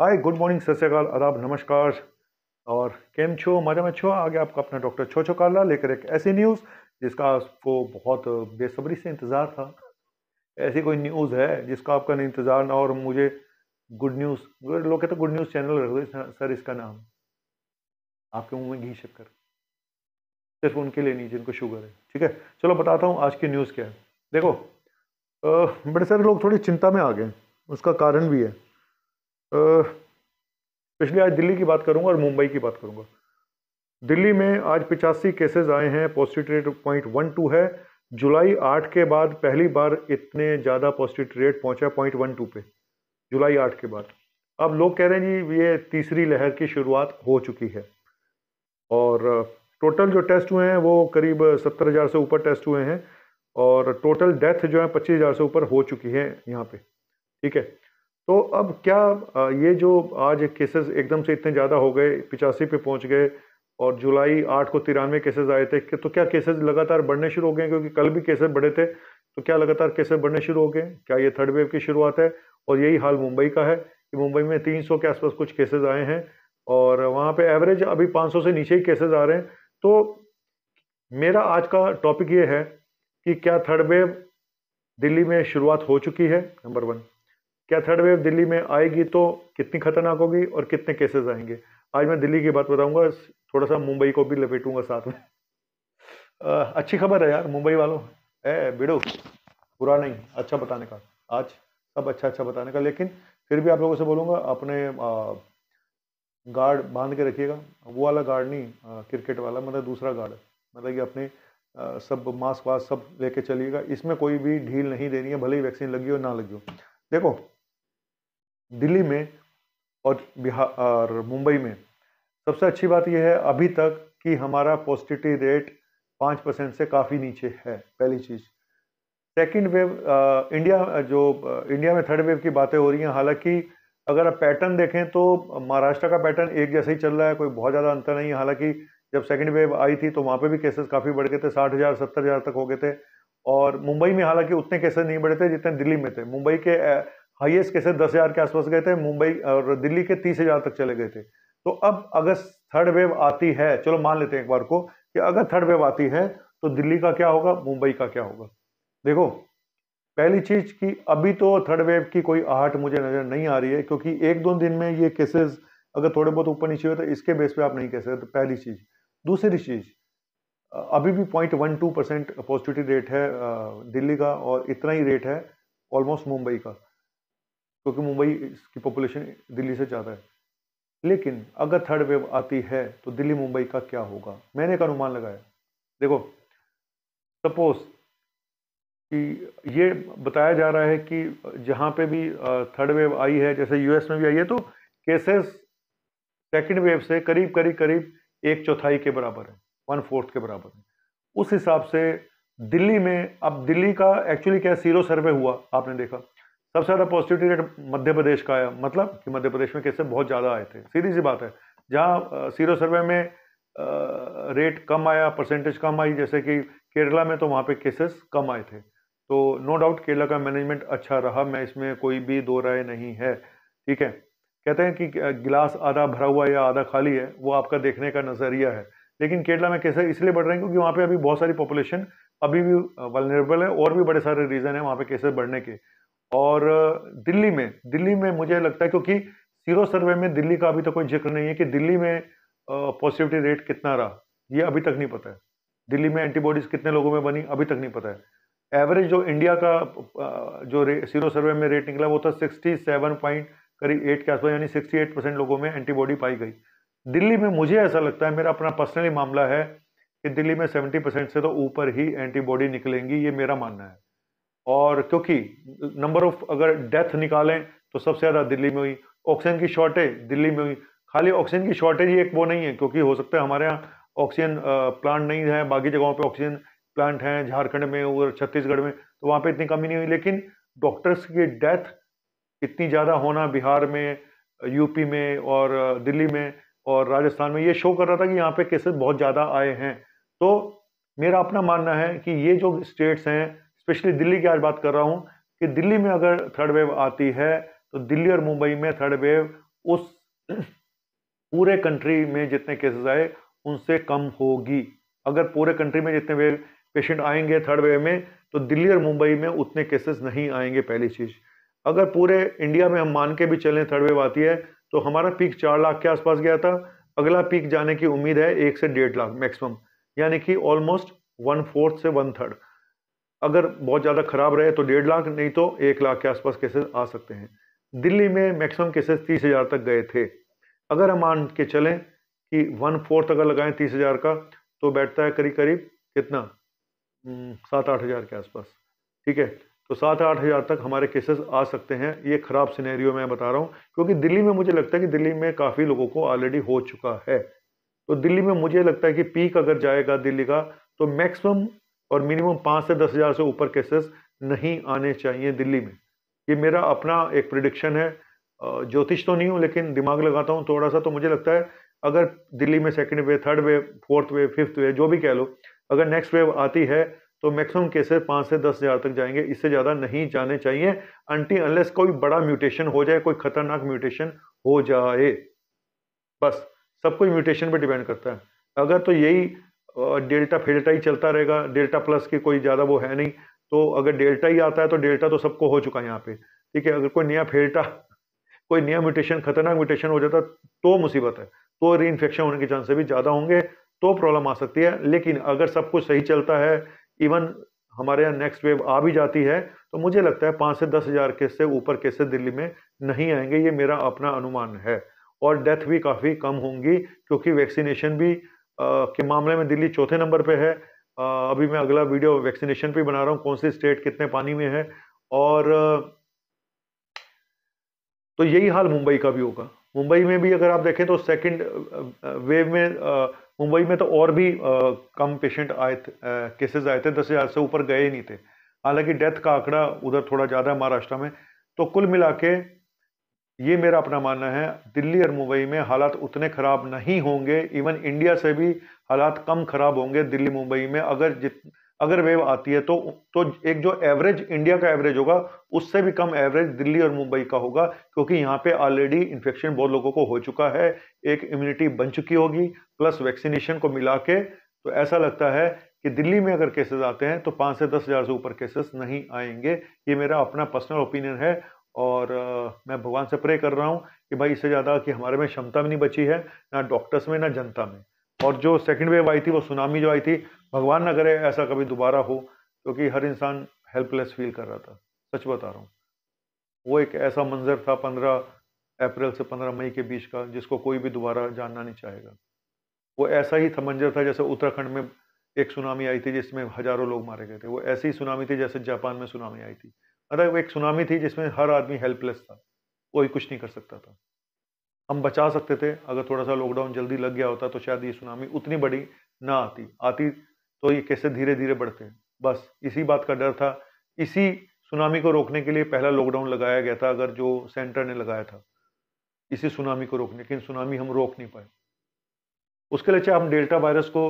हाय, good morning, सत श्री अकाल, आदाब, नमस्कार। और केम छो, मजा में छो। आगे आपका अपना डॉक्टर छो छो काला लेकर एक ऐसी न्यूज़ जिसका आपको बहुत बेसब्री से इंतज़ार था। ऐसी कोई न्यूज़ है जिसका आपका नहीं इंतज़ार ना, और मुझे गुड न्यूज़, लोग कहते गुड न्यूज़ चैनल रख दो सर इसका नाम। आपके मुंह में घी शक्कर सिर्फ उनके लिए नहीं जिनको शुगर है। ठीक है, चलो बताता हूँ आज की न्यूज़ क्या है। देखो, बड़े सारे लोग थोड़ी चिंता में आ गए, उसका कारण भी है। पिछले आज दिल्ली की बात करूंगा और मुंबई की बात करूंगा। दिल्ली में आज 85 केसेस आए हैं, पॉजिटिविटी रेट 0.12 है। जुलाई 8 के बाद पहली बार इतने ज़्यादा पॉजिटिविटी रेट पहुंचा 0.12 पे, जुलाई 8 के बाद। अब लोग कह रहे हैं जी ये तीसरी लहर की शुरुआत हो चुकी है। और टोटल जो टेस्ट हुए हैं वो करीब 70,000 से ऊपर टेस्ट हुए हैं, और टोटल डेथ जो है 25,000 से ऊपर हो चुकी है यहाँ पे। ठीक है, तो अब क्या ये जो आज केसेस एकदम से इतने ज़्यादा हो गए, 85 पे पहुंच गए, और जुलाई 8 को 93 केसेस आए थे, तो क्या केसेस लगातार बढ़ने शुरू हो गए? क्योंकि कल भी केसेस बढ़े थे, तो क्या लगातार केसेस बढ़ने शुरू हो गए? क्या ये थर्ड वेव की शुरुआत है? और यही हाल मुंबई का है कि मुंबई में 300 के आसपास कुछ केसेस आए हैं, और वहाँ पे एवरेज अभी 500 से नीचे ही केसेस आ रहे हैं। तो मेरा आज का टॉपिक ये है कि क्या थर्ड वेव दिल्ली में शुरुआत हो चुकी है, नंबर 1। क्या थर्ड वेव दिल्ली में आएगी तो कितनी खतरनाक होगी और कितने केसेस आएंगे? आज मैं दिल्ली की बात बताऊंगा, थोड़ा सा मुंबई को भी लपेटूंगा साथ में। अच्छी खबर है यार मुंबई वालों, है बिड़ो, बुरा नहीं, अच्छा बताने का। आज सब अच्छा अच्छा बताने का, लेकिन फिर भी आप लोगों से बोलूंगा अपने गार्ड बांध के रखिएगा। वो वाला गार्ड नहीं, क्रिकेट वाला, मतलब दूसरा गार्ड। मतलब कि अपने सब मास्क वास्क सब लेके चलिएगा। इसमें कोई भी ढील नहीं देनी है, भले ही वैक्सीन लगी हो ना लगी हो। देखो, दिल्ली में और बिहार और मुंबई में सबसे अच्छी बात यह है अभी तक कि हमारा पॉजिटिविटी रेट 5% से काफ़ी नीचे है, पहली चीज़। सेकंड वेव, इंडिया में थर्ड वेव की बातें हो रही हैं। हालांकि अगर आप पैटर्न देखें तो महाराष्ट्र का पैटर्न एक जैसा ही चल रहा है, कोई बहुत ज़्यादा अंतर नहीं है। हालांकि जब सेकंड वेव आई थी तो वहाँ पे भी केसेस काफ़ी बढ़ गए थे, 60,000 70,000 तक हो गए थे। और मुंबई में हालांकि उतने केसेस नहीं बढ़े थे जितने दिल्ली में थे। मुंबई के हाईएस्ट केसेस 10,000 के आसपास गए थे, मुंबई और दिल्ली के 30,000 तक चले गए थे। तो अब अगर थर्ड वेव आती है, चलो मान लेते हैं एक बार को कि अगर थर्ड वेव आती है तो दिल्ली का क्या होगा, मुंबई का क्या होगा? देखो, पहली चीज कि अभी तो थर्ड वेव की कोई आहट मुझे नजर नहीं आ रही है, क्योंकि एक दो दिन में ये केसेस अगर थोड़े बहुत ऊपर नीचे हुए तो इसके बेस पे आप नहीं कह सकते, पहली चीज। दूसरी चीज, अभी भी 0.12% पॉजिटिविटी रेट है दिल्ली का, और इतना ही रेट है ऑलमोस्ट मुंबई का, क्योंकि मुंबई की पॉपुलेशन दिल्ली से ज़्यादा है। लेकिन अगर थर्ड वेव आती है तो दिल्ली मुंबई का क्या होगा? मैंने एक अनुमान लगाया। देखो, सपोज कि ये बताया जा रहा है कि जहाँ पे भी थर्ड वेव आई है, जैसे यूएस में भी आई है, तो केसेस सेकंड वेव से करीब करीब करीब एक चौथाई के बराबर है, 1/4 के बराबर है। उस हिसाब से दिल्ली में, अब दिल्ली का एक्चुअली क्या सीरो सर्वे हुआ, आपने देखा सबसे ज़्यादा पॉजिटिविटी रेट मध्य प्रदेश का आया, मतलब कि मध्य प्रदेश में केसेस बहुत ज़्यादा आए थे, सीधी सी बात है। जहाँ सीरो सर्वे में रेट कम आया, परसेंटेज कम आई, जैसे कि केरला में, तो वहाँ पे केसेस कम आए थे। तो नो डाउट केरला का मैनेजमेंट अच्छा रहा, मैं इसमें कोई भी दो राय नहीं है। ठीक है, कहते हैं कि गिलास आधा भरा हुआ या आधा खाली है, वो आपका देखने का नजरिया है। लेकिन केरला में केसेस इसलिए बढ़ रहे हैं क्योंकि वहाँ पे अभी बहुत सारी पॉपुलेशन अभी भी वल्नरेबल है, और भी बड़े सारे रीजन है वहाँ पे केसेस बढ़ने के। और दिल्ली में मुझे लगता है, क्योंकि सीरो सर्वे में दिल्ली का अभी तक कोई जिक्र नहीं है कि दिल्ली में पॉजिटिविटी रेट कितना रहा, ये अभी तक नहीं पता है। दिल्ली में एंटीबॉडीज कितने लोगों में बनी, अभी तक नहीं पता है। एवरेज जो इंडिया का जो सीरो सर्वे में रेट निकला वो था 67 पॉइंट करीब 8 के आसपास, यानी 68% लोगों में एंटीबॉडी पाई गई। दिल्ली में मुझे ऐसा लगता है, मेरा अपना पर्सनली मामला है कि दिल्ली में 70% से तो ऊपर ही एंटीबॉडी निकलेंगी, ये मेरा मानना है। और क्योंकि नंबर ऑफ अगर डेथ निकालें तो सबसे ज़्यादा दिल्ली में हुई, ऑक्सीजन की शॉर्टेज दिल्ली में हुई। खाली ऑक्सीजन की शॉर्टेज ही एक वो नहीं है, क्योंकि हो सकता है हमारे यहाँ ऑक्सीजन प्लांट नहीं है, बाकी जगहों पे ऑक्सीजन प्लांट हैं, झारखंड में और छत्तीसगढ़ में, तो वहाँ पे इतनी कमी नहीं हुई। लेकिन डॉक्टर्स की डेथ इतनी ज़्यादा होना बिहार में, यूपी में और दिल्ली में और राजस्थान में, ये शो कर रहा था कि यहाँ पे केसेस बहुत ज़्यादा आए हैं। तो मेरा अपना मानना है कि ये जो स्टेट्स हैं, स्पेशली दिल्ली की आज बात कर रहा हूँ, कि दिल्ली में अगर थर्ड वेव आती है तो दिल्ली और मुंबई में थर्ड वेव उस पूरे कंट्री में जितने केसेस आए उनसे कम होगी। अगर पूरे कंट्री में जितने वेव पेशेंट आएंगे थर्ड वेव में, तो दिल्ली और मुंबई में उतने केसेस नहीं आएंगे। पहली चीज, अगर पूरे इंडिया में हम मान के भी चलें थर्ड वेव आती है, तो हमारा पीक 4 लाख के आसपास गया था। अगला पीक जाने की उम्मीद है 1 से 1.5 लाख मैक्सिमम, यानी कि ऑलमोस्ट 1/4 से 1/3। अगर बहुत ज़्यादा खराब रहे तो 1.5 लाख, नहीं तो 1 लाख के आसपास केसेस आ सकते हैं। दिल्ली में मैक्सिमम केसेस 30,000 तक गए थे। अगर हम मान के चलें कि 1/4 अगर लगाएं 30,000 का, तो बैठता है करीब करीब कितना, 7-8 हज़ार के आसपास। ठीक है, तो 7-8 हज़ार तक हमारे केसेस आ सकते हैं। ये खराब सिनेरियो मैं बता रहा हूँ, क्योंकि दिल्ली में मुझे लगता है कि दिल्ली में काफ़ी लोगों को ऑलरेडी हो चुका है। तो दिल्ली में मुझे लगता है कि पीक अगर जाएगा दिल्ली का, तो मैक्सिमम और मिनिमम 5 से 10 हज़ार से ऊपर केसेस नहीं आने चाहिए दिल्ली में। ये मेरा अपना एक प्रिडिक्शन है। ज्योतिष तो नहीं हूँ, लेकिन दिमाग लगाता हूँ थोड़ा सा, तो मुझे लगता है अगर दिल्ली में second wave, third wave, fourth wave, fifth wave, जो भी कह लो, अगर नेक्स्ट वेव आती है, तो मैक्सिमम केसेस 5 से 10 हज़ार तक जाएंगे। इससे ज़्यादा नहीं जाने चाहिए, अनटिल अनलेस कोई बड़ा म्यूटेशन हो जाए, कोई खतरनाक म्यूटेशन हो जाए। बस सब कुछ म्यूटेशन पे डिपेंड करता है। अगर तो यही डेल्टा फेल्टा ही चलता रहेगा, डेल्टा प्लस की कोई ज़्यादा वो है नहीं, तो अगर डेल्टा ही आता है तो डेल्टा तो सबको हो चुका है यहाँ पे। ठीक है, अगर कोई नया फेल्टा, कोई नया म्यूटेशन, खतरनाक म्यूटेशन हो जाता तो मुसीबत है, तो री इन्फेक्शन होने के चांसेस भी ज़्यादा होंगे, तो प्रॉब्लम आ सकती है। लेकिन अगर सब कुछ सही चलता है, इवन हमारे यहाँ नेक्स्ट वेव आ भी जाती है, तो मुझे लगता है 5 से 10 हज़ार केस से ऊपर केसेस दिल्ली में नहीं आएंगे। ये मेरा अपना अनुमान है। और डेथ भी काफ़ी कम होंगी, क्योंकि वैक्सीनेशन भी के मामले में दिल्ली चौथे नंबर पे है। अभी मैं अगला वीडियो वैक्सीनेशन पे बना रहा हूँ, कौन सी स्टेट कितने पानी में है। और तो यही हाल मुंबई का भी होगा। मुंबई में भी अगर आप देखें तो सेकंड वेव में मुंबई में तो और भी कम पेशेंट आए थे, केसेस आए थे, 10 हज़ार से ऊपर गए ही नहीं थे। हालांकि डेथ का आंकड़ा उधर थोड़ा ज़्यादा है महाराष्ट्र में। तो कुल मिला के ये मेरा अपना मानना है, दिल्ली और मुंबई में हालात उतने खराब नहीं होंगे। इवन इंडिया से भी हालात कम खराब होंगे दिल्ली मुंबई में। अगर वेव आती है, तो एक जो एवरेज इंडिया का एवरेज होगा, उससे भी कम एवरेज दिल्ली और मुंबई का होगा, क्योंकि यहाँ पे ऑलरेडी इन्फेक्शन बहुत लोगों को हो चुका है, एक इम्यूनिटी बन चुकी होगी, प्लस वैक्सीनेशन को मिला के। तो ऐसा लगता है कि दिल्ली में अगर केसेस आते हैं तो 5 से 10 हज़ार से ऊपर केसेस नहीं आएंगे। ये मेरा अपना पर्सनल ओपिनियन है। और मैं भगवान से प्रे कर रहा हूँ कि भाई इससे ज़्यादा कि हमारे में क्षमता भी नहीं बची है, ना डॉक्टर्स में, ना जनता में। और जो सेकंड वेव आई थी, वो सुनामी जो आई थी, भगवान ना करे ऐसा कभी दोबारा हो, क्योंकि हर इंसान हेल्पलेस फील कर रहा था। सच बता रहा हूँ, वो एक ऐसा मंजर था 15 अप्रैल से 15 मई के बीच का, जिसको कोई भी दोबारा जानना नहीं चाहेगा। वो ऐसा ही था, मंजर था जैसे उत्तराखंड में एक सुनामी आई थी जिसमें हजारों लोग मारे गए थे। वो ऐसी ही सुनामी थी जैसे जापान में सुनामी आई थी। मतलब एक सुनामी थी जिसमें हर आदमी हेल्पलेस था, कोई कुछ नहीं कर सकता था। हम बचा सकते थे, अगर थोड़ा सा लॉकडाउन जल्दी लग गया होता तो शायद ये सुनामी उतनी बड़ी ना आती तो ये कैसे धीरे धीरे बढ़ते। बस इसी बात का डर था। इसी सुनामी को रोकने के लिए पहला लॉकडाउन लगाया गया था, अगर जो सेंटर ने लगाया था, इसी सुनामी को रोकने। लेकिन सुनामी हम रोक नहीं पाए। उसके लिए चाहे हम डेल्टा वायरस को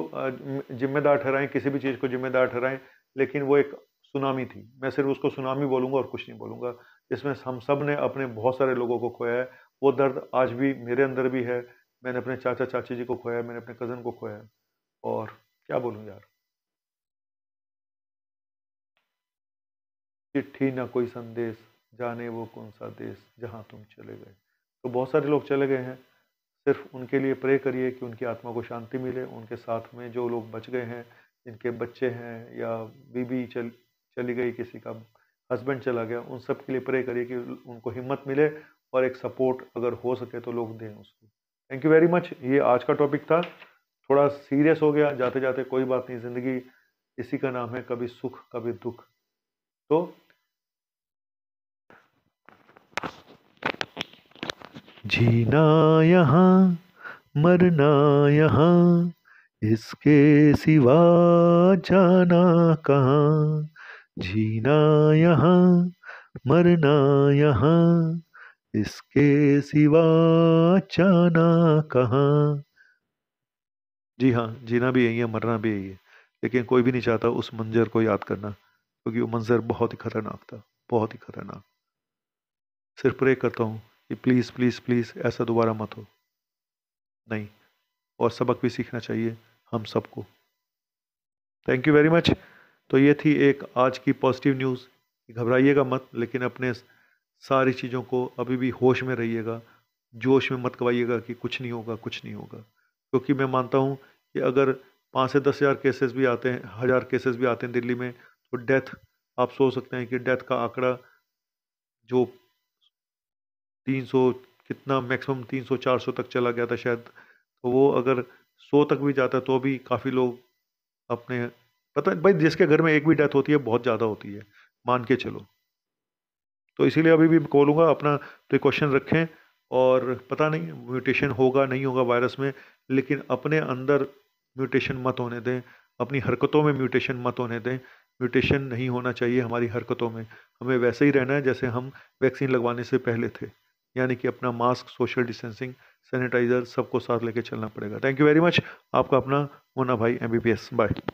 जिम्मेदार ठहराएं, किसी भी चीज़ को जिम्मेदार ठहराएं, लेकिन वो एक सुनामी थी। मैं सिर्फ उसको सुनामी बोलूंगा और कुछ नहीं बोलूंगा, जिसमें हम सब ने अपने बहुत सारे लोगों को खोया है। वो दर्द आज भी मेरे अंदर भी है। मैंने अपने चाचा चाची जी को खोया है, मैंने अपने कज़न को खोया है। और क्या बोलूँ यार, चिट्ठी ना कोई संदेश, जाने वो कौन सा देश, जहाँ तुम चले गए। तो बहुत सारे लोग चले गए हैं, सिर्फ उनके लिए प्रे करिए कि उनकी आत्मा को शांति मिले। उनके साथ में जो लोग बच गए हैं, जिनके बच्चे हैं या बीवी चली गई, किसी का हस्बैंड चला गया, उन सब के लिए प्रे करिए कि उनको हिम्मत मिले, और एक सपोर्ट अगर हो सके तो लोग दें उसको। Thank you very much. ये आज का टॉपिक था, थोड़ा सीरियस हो गया जाते जाते, कोई बात नहीं, ज़िंदगी इसी का नाम है, कभी सुख कभी दुख। तो जीना यहाँ, मरना यहाँ, इसके सिवा जाना कहाँ। जीना यहाँ, मरना यहाँ, इसके सिवा जाना कहाँ। जी हाँ, जीना भी यही है, मरना भी यही है, लेकिन कोई भी नहीं चाहता उस मंजर को याद करना, क्योंकि वो मंजर बहुत ही खतरनाक था, बहुत ही खतरनाक। सिर्फ प्रे करता हूँ कि प्लीज़ प्लीज़ प्लीज़ ऐसा दोबारा मत हो, नहीं। और सबक भी सीखना चाहिए हम सबको। Thank you very much. तो ये थी एक आज की पॉजिटिव न्यूज़। घबराइएगा मत, लेकिन अपने सारी चीज़ों को अभी भी होश में रहिएगा, जोश में मत गवाइएगा कि कुछ नहीं होगा, कुछ नहीं होगा। क्योंकि मैं मानता हूँ कि अगर 5 से 10 हज़ार केसेस भी आते हैं, 1000 केसेस भी आते हैं दिल्ली में, तो डेथ, आप सोच सकते हैं कि डेथ का आंकड़ा जो 300 कितना मैक्सिमम 300-400 तक चला गया था शायद, तो वो अगर 100 तक भी जाता तो भी काफ़ी लोग अपने, पता है भाई, जिसके घर में एक भी डेथ होती है बहुत ज़्यादा होती है, मान के चलो। तो इसीलिए अभी भी बोलूँगा अपना प्रिकॉशन रखें। और पता नहीं म्यूटेशन होगा नहीं होगा वायरस में, लेकिन अपने अंदर म्यूटेशन मत होने दें, अपनी हरकतों में म्यूटेशन मत होने दें। म्यूटेशन नहीं होना चाहिए हमारी हरकतों में, हमें वैसे ही रहना है जैसे हम वैक्सीन लगवाने से पहले थे, यानी कि अपना मास्क, सोशल डिस्टेंसिंग, सैनिटाइज़र सबको साथ लेके चलना पड़ेगा। Thank you very much. आपका अपना मुन्ना भाई, MBBS। बाय।